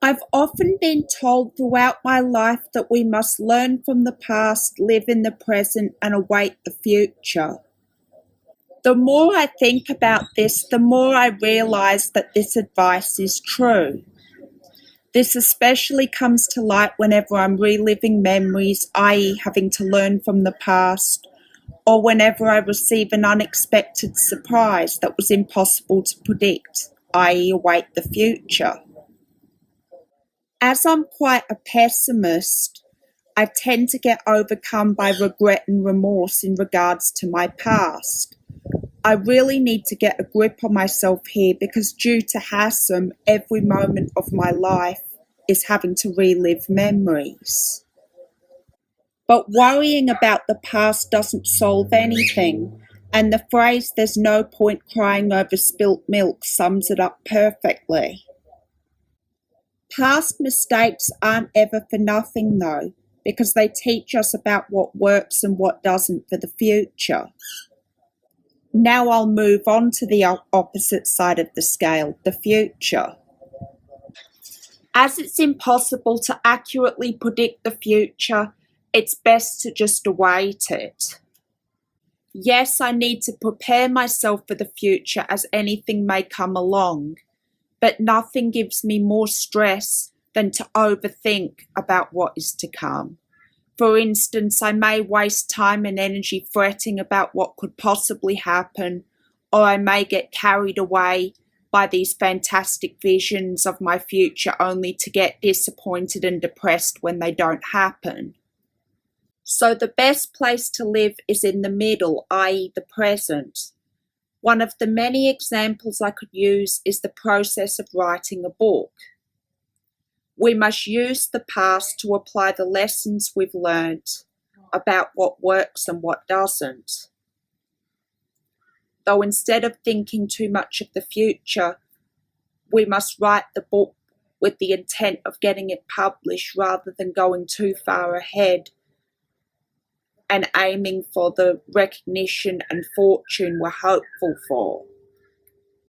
I've often been told throughout my life that we must learn from the past, live in the present, and await the future. The more I think about this, the more I realize that this advice is true. This especially comes to light whenever I'm reliving memories, i.e., having to learn from the past, or whenever I receive an unexpected surprise that was impossible to predict, i.e., await the future. As I'm quite a pessimist, I tend to get overcome by regret and remorse in regards to my past. I really need to get a grip on myself here because due to Hassan, every moment of my life is having to relive memories. But worrying about the past doesn't solve anything, and the phrase "there's no point crying over spilt milk" sums it up perfectly. Past mistakes aren't ever for nothing though, because they teach us about what works and what doesn't for the future. Now I'll move on to the opposite side of the scale, the future. As it's impossible to accurately predict the future, it's best to just await it. Yes, I need to prepare myself for the future as anything may come along, but nothing gives me more stress than to overthink about what is to come. For instance, I may waste time and energy fretting about what could possibly happen, or I may get carried away by these fantastic visions of my future only to get disappointed and depressed when they don't happen. So the best place to live is in the middle, i.e. the present. One of the many examples I could use is the process of writing a book. We must use the past to apply the lessons we've learnt about what works and what doesn't. Though instead of thinking too much of the future, we must write the book with the intent of getting it published rather than going too far ahead and aiming for the recognition and fortune we're hopeful for.